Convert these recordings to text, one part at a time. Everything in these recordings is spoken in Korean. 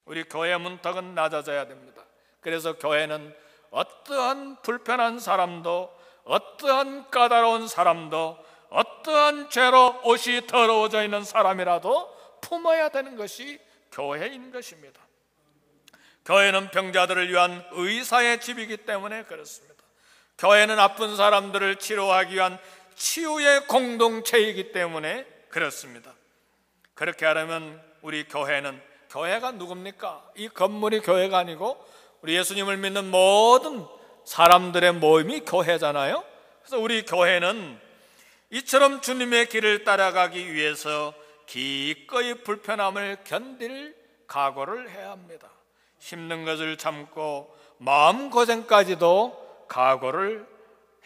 우리 교회 문턱은 낮아져야 됩니다. 그래서 교회는 어떠한 불편한 사람도, 어떠한 까다로운 사람도, 어떠한 죄로 옷이 더러워져 있는 사람이라도 품어야 되는 것이 교회인 것입니다. 교회는 병자들을 위한 의사의 집이기 때문에 그렇습니다. 교회는 아픈 사람들을 치료하기 위한 치유의 공동체이기 때문에 그렇습니다. 그렇게 하려면 우리 교회가 누굽니까? 이 건물이 교회가 아니고 우리 예수님을 믿는 모든 사람들의 모임이 교회잖아요. 그래서 우리 교회는 이처럼 주님의 길을 따라가기 위해서 기꺼이 불편함을 견딜 각오를 해야 합니다. 힘든 것을 참고 마음고생까지도 각오를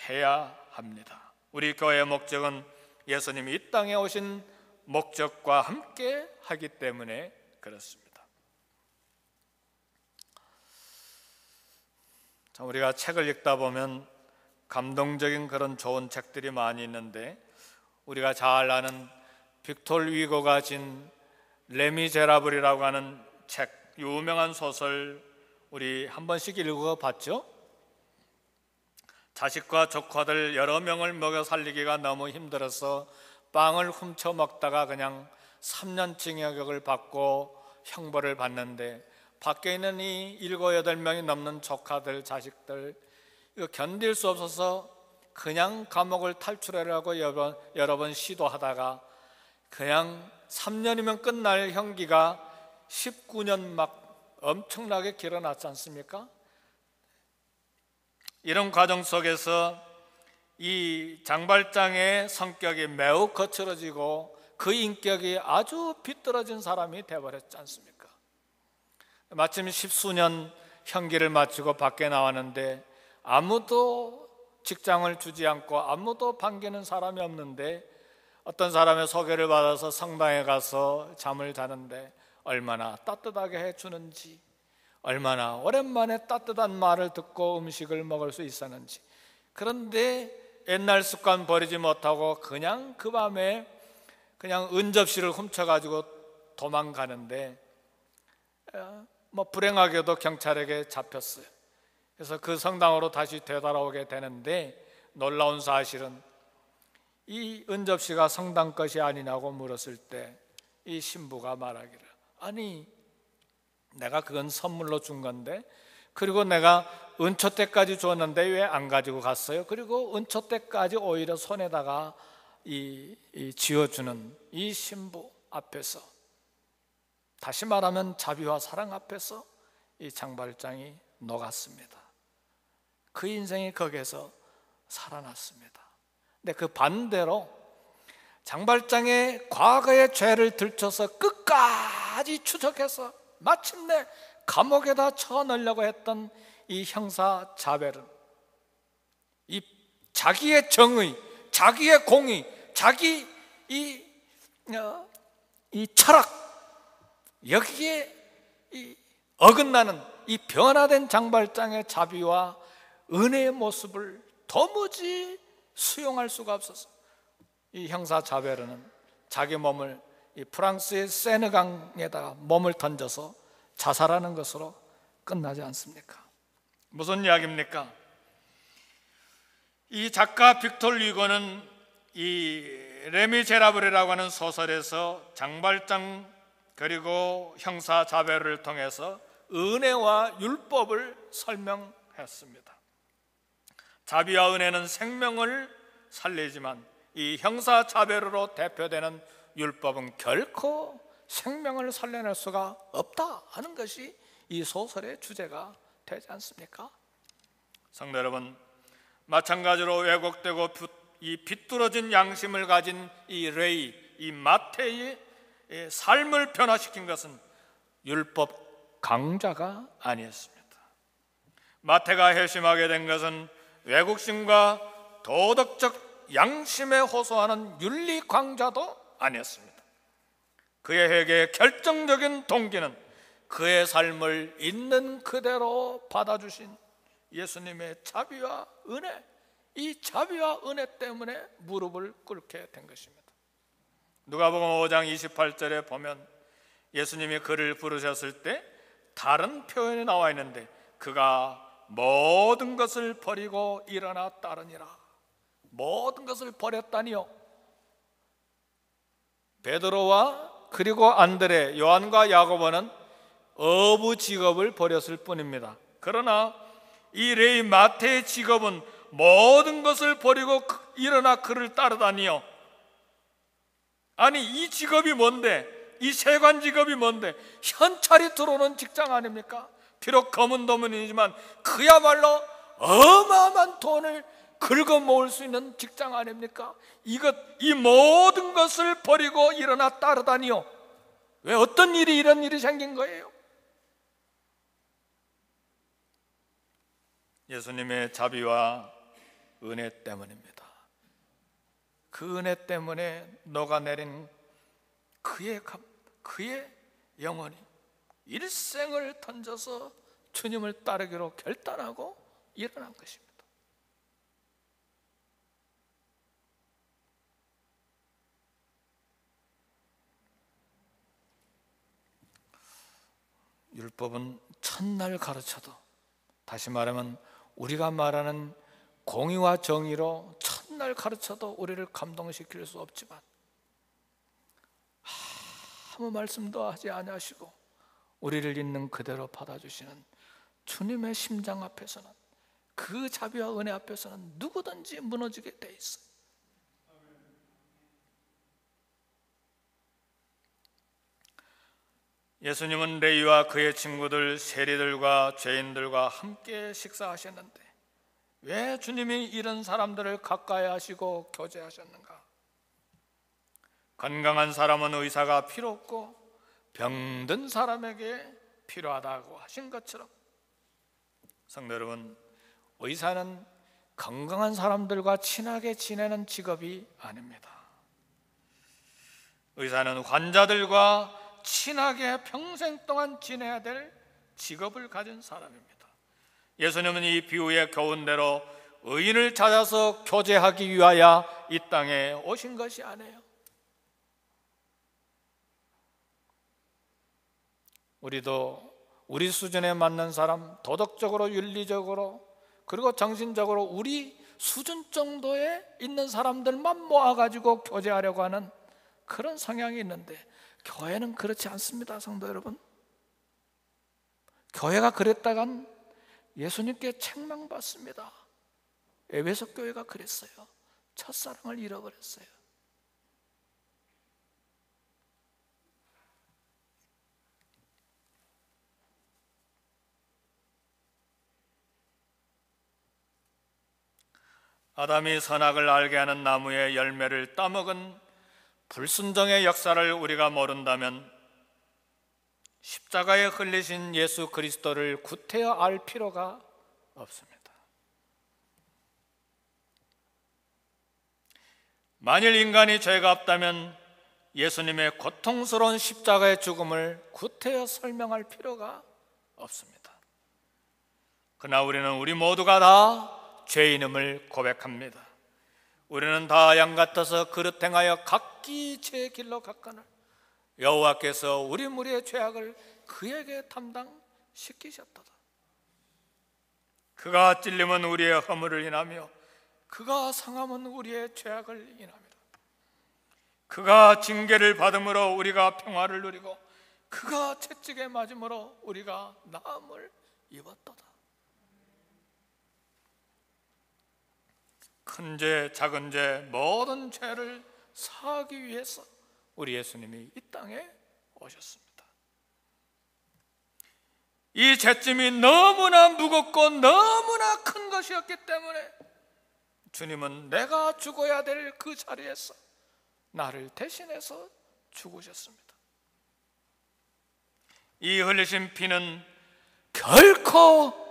해야 합니다. 우리 교회의 목적은 예수님이 이 땅에 오신 목적과 함께 하기 때문에 그렇습니다. 자, 우리가 책을 읽다 보면 감동적인 그런 좋은 책들이 많이 있는데, 우리가 잘 아는 빅톨 위고가 진 레미제라블이라고 하는 책, 유명한 소설 우리 한 번씩 읽어봤죠? 자식과 조카들 여러 명을 먹여 살리기가 너무 힘들어서 빵을 훔쳐 먹다가 그냥 3년 징역을 받고 형벌을 받는데, 밖에 있는 이 7, 8명이 넘는 조카들, 자식들 이거 견딜 수 없어서 그냥 감옥을 탈출하려고 여러 번 시도하다가 그냥 3년이면 끝날 형기가 19년 막 엄청나게 길어났지 않습니까? 이런 과정 속에서 이 장발장의 성격이 매우 거칠어지고 그 인격이 아주 비뚤어진 사람이 되어버렸지 않습니까? 마침 10수년 형기를 마치고 밖에 나왔는데 아무도 직장을 주지 않고 아무도 반기는 사람이 없는데, 어떤 사람의 소개를 받아서 성당에 가서 잠을 자는데 얼마나 따뜻하게 해주는지, 얼마나 오랜만에 따뜻한 말을 듣고 음식을 먹을 수 있었는지. 그런데 옛날 습관 버리지 못하고 그냥 그 밤에 그냥 은접시를 훔쳐가지고 도망가는데 불행하게도 경찰에게 잡혔어요. 그래서 그 성당으로 다시 되돌아오게 되는데, 놀라운 사실은 이 은접시가 성당 것이 아니냐고 물었을 때 이 신부가 말하기를, 아니 내가 그건 선물로 준 건데, 그리고 내가 은초 때까지 줬는데 왜 안 가지고 갔어요? 그리고 은초 때까지 오히려 손에다가 쥐어주는 이 신부 앞에서, 다시 말하면 자비와 사랑 앞에서 이 장발장이 녹았습니다. 그 인생이 거기에서 살아났습니다. 근데 그 반대로 장발장의 과거의 죄를 들춰서 끝까지 추적해서 마침내 감옥에다 쳐넣으려고 했던 이 형사 자벨은 이 자기의 정의, 자기의 공의, 자기 이 철학, 여기에 어긋나는 이 변화된 장발장의 자비와 은혜의 모습을 도무지 수용할 수가 없어서 이 형사 자베르는 자기 몸을 이 프랑스의 세느강에다가 몸을 던져서 자살하는 것으로 끝나지 않습니까? 무슨 이야기입니까? 이 작가 빅톨 위고는 이 레미제라블이라고 하는 소설에서 장발장 그리고 형사 자베르를 통해서 은혜와 율법을 설명했습니다. 자비와 은혜는 생명을 살리지만 이 형사 자베르로 대표되는 율법은 결코 생명을 살려낼 수가 없다 하는 것이 이 소설의 주제가 되지 않습니까? 성도 여러분, 마찬가지로 왜곡되고 이 비뚤어진 양심을 가진 이 레이, 이 마태의 삶을 변화시킨 것은 율법 강자가 아니었습니다. 마태가 회심하게 된 것은 왜곡심과 도덕적 양심에 호소하는 윤리 강자도 아니었습니다. 그의 회개의 결정적인 동기는 그의 삶을 있는 그대로 받아주신 예수님의 자비와 은혜, 이 자비와 은혜 때문에 무릎을 꿇게 된 것입니다. 누가복음 5장 28절에 보면 예수님이 그를 부르셨을 때 다른 표현이 나와 있는데 그가 모든 것을 버리고 일어나 따르니라. 모든 것을 버렸다니요. 베드로와 그리고 안드레, 요한과 야고보는 어부 직업을 버렸을 뿐입니다. 그러나 이 레위 마태의 직업은 모든 것을 버리고 일어나 그를 따르다니요. 아니, 이 직업이 뭔데? 이 세관 직업이 뭔데? 현찰이 들어오는 직장 아닙니까? 비록 검은 도문이지만 그야말로 어마어마한 돈을 긁어 모을 수 있는 직장 아닙니까? 이 모든 것을 버리고 일어나 따르다니요. 왜, 어떤 일이, 이런 일이 생긴 거예요? 예수님의 자비와 은혜 때문입니다. 그 은혜 때문에 녹아내린 그의 영혼이 일생을 던져서 주님을 따르기로 결단하고 일어난 것입니다. 율법은 첫날 가르쳐도, 다시 말하면 우리가 말하는 공의와 정의로 첫날 가르쳐도 우리를 감동시킬 수 없지만 아무 말씀도 하지 아니하시고 우리를 있는 그대로 받아주시는 주님의 심장 앞에서는, 그 자비와 은혜 앞에서는 누구든지 무너지게 돼 있어요. 예수님은 레위와 그의 친구들, 세리들과 죄인들과 함께 식사하셨는데 왜 주님이 이런 사람들을 가까이 하시고 교제하셨는가? 건강한 사람은 의사가 필요 없고 병든 사람에게 필요하다고 하신 것처럼, 성도 여러분, 의사는 건강한 사람들과 친하게 지내는 직업이 아닙니다. 의사는 환자들과 친하게 평생 동안 지내야 될 직업을 가진 사람입니다. 예수님은 이 비유의 교훈대로 의인을 찾아서 교제하기 위하여 이 땅에 오신 것이 아니에요. 우리도 우리 수준에 맞는 사람, 도덕적으로, 윤리적으로, 그리고 정신적으로 우리 수준 정도에 있는 사람들만 모아가지고 교제하려고 하는 그런 성향이 있는데, 교회는 그렇지 않습니다. 성도 여러분, 교회가 그랬다간 예수님께 책망받습니다. 에베소 교회가 그랬어요. 첫사랑을 잃어버렸어요. 아담이 선악을 알게 하는 나무의 열매를 따먹은 불순종의 역사를 우리가 모른다면 십자가에 흘리신 예수 그리스도를 구태여 알 필요가 없습니다. 만일 인간이 죄가 없다면 예수님의 고통스러운 십자가의 죽음을 구태여 설명할 필요가 없습니다. 그러나 우리 모두가 다 죄인임을 고백합니다. 우리는 다 양 같아서 그릇 행하여 각기 제 길로 갔거늘 여호와께서 우리 무리의 죄악을 그에게 담당시키셨도다. 그가 찔림은 우리의 허물을 인하며 그가 상함은 우리의 죄악을 인합니다. 그가 징계를 받음으로 우리가 평화를 누리고 그가 채찍에 맞음으로 우리가 나음을 입었도다. 큰 죄, 작은 죄, 모든 죄를 사하기 위해서 우리 예수님이 이 땅에 오셨습니다. 이 죄짐이 너무나 무겁고 너무나 큰 것이었기 때문에 주님은 내가 죽어야 될 그 자리에서 나를 대신해서 죽으셨습니다. 이 흘리신 피는 결코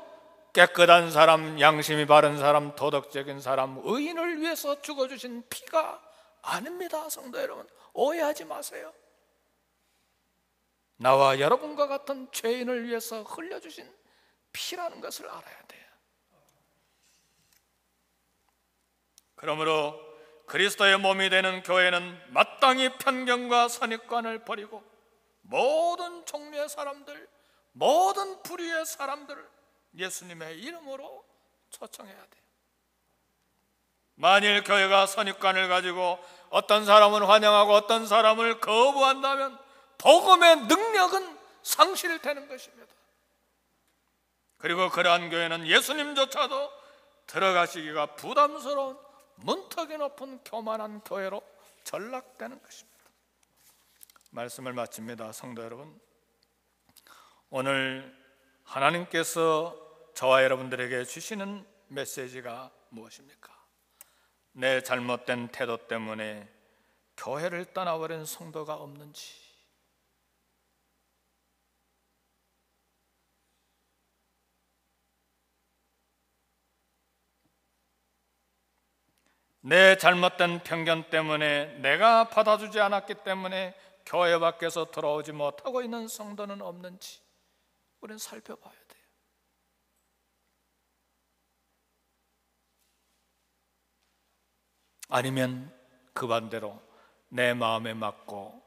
깨끗한 사람, 양심이 바른 사람, 도덕적인 사람, 의인을 위해서 죽어주신 피가 아닙니다. 성도 여러분, 오해하지 마세요. 나와 여러분과 같은 죄인을 위해서 흘려주신 피라는 것을 알아야 돼요. 그러므로 그리스도의 몸이 되는 교회는 마땅히 편견과 선입관을 버리고 모든 종류의 사람들, 모든 불의의 사람들을 예수님의 이름으로 초청해야 돼요. 만일 교회가 선입관을 가지고 어떤 사람은 환영하고 어떤 사람을 거부한다면 복음의 능력은 상실되는 것입니다. 그리고 그러한 교회는 예수님조차도 들어가시기가 부담스러운 문턱이 높은 교만한 교회로 전락되는 것입니다. 말씀을 마칩니다. 성도 여러분, 오늘 하나님께서 저와 여러분들에게 주시는 메시지가 무엇입니까? 내 잘못된 태도 때문에 교회를 떠나버린 성도가 없는지, 내 잘못된 편견 때문에, 내가 받아주지 않았기 때문에 교회 밖에서 돌아오지 못하고 있는 성도는 없는지 우리는 살펴봐야 돼요. 아니면 그 반대로 내 마음에 맞고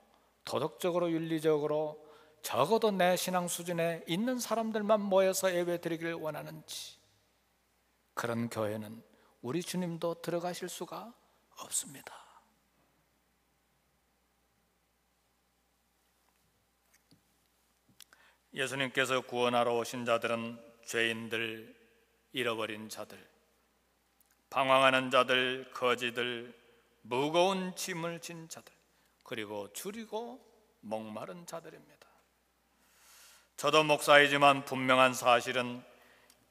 도덕적으로 윤리적으로 적어도 내 신앙 수준에 있는 사람들만 모여서 예배 드리기를 원하는지, 그런 교회는 우리 주님도 들어가실 수가 없습니다. 예수님께서 구원하러 오신 자들은 죄인들, 잃어버린 자들, 방황하는 자들, 거지들, 무거운 짐을 진 자들, 그리고 줄이고 목마른 자들입니다. 저도 목사이지만 분명한 사실은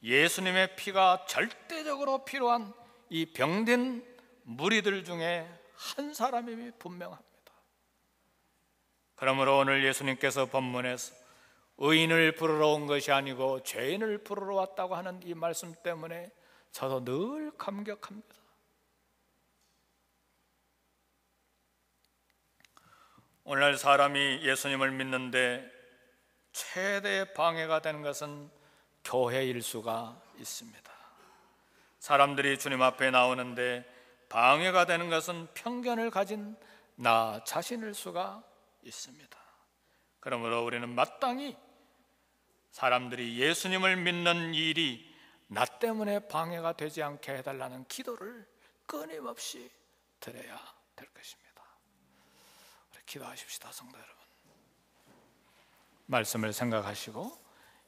예수님의 피가 절대적으로 필요한 이 병든 무리들 중에 한 사람임이 분명합니다. 그러므로 오늘 예수님께서 본문에서 의인을 부르러 온 것이 아니고 죄인을 부르러 왔다고 하는 이 말씀 때문에 저도 늘 감격합니다. 오늘날 사람이 예수님을 믿는데 최대의 방해가 되는 것은 교회일 수가 있습니다. 사람들이 주님 앞에 나오는데 방해가 되는 것은 편견을 가진 나 자신일 수가 있습니다. 그러므로 우리는 마땅히 사람들이 예수님을 믿는 일이 나 때문에 방해가 되지 않게 해달라는 기도를 끊임없이 드려야 될 것입니다. 우리 기도하십시다. 성도 여러분, 말씀을 생각하시고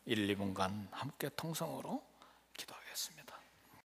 1, 2분간 함께 통성으로 기도하겠습니다.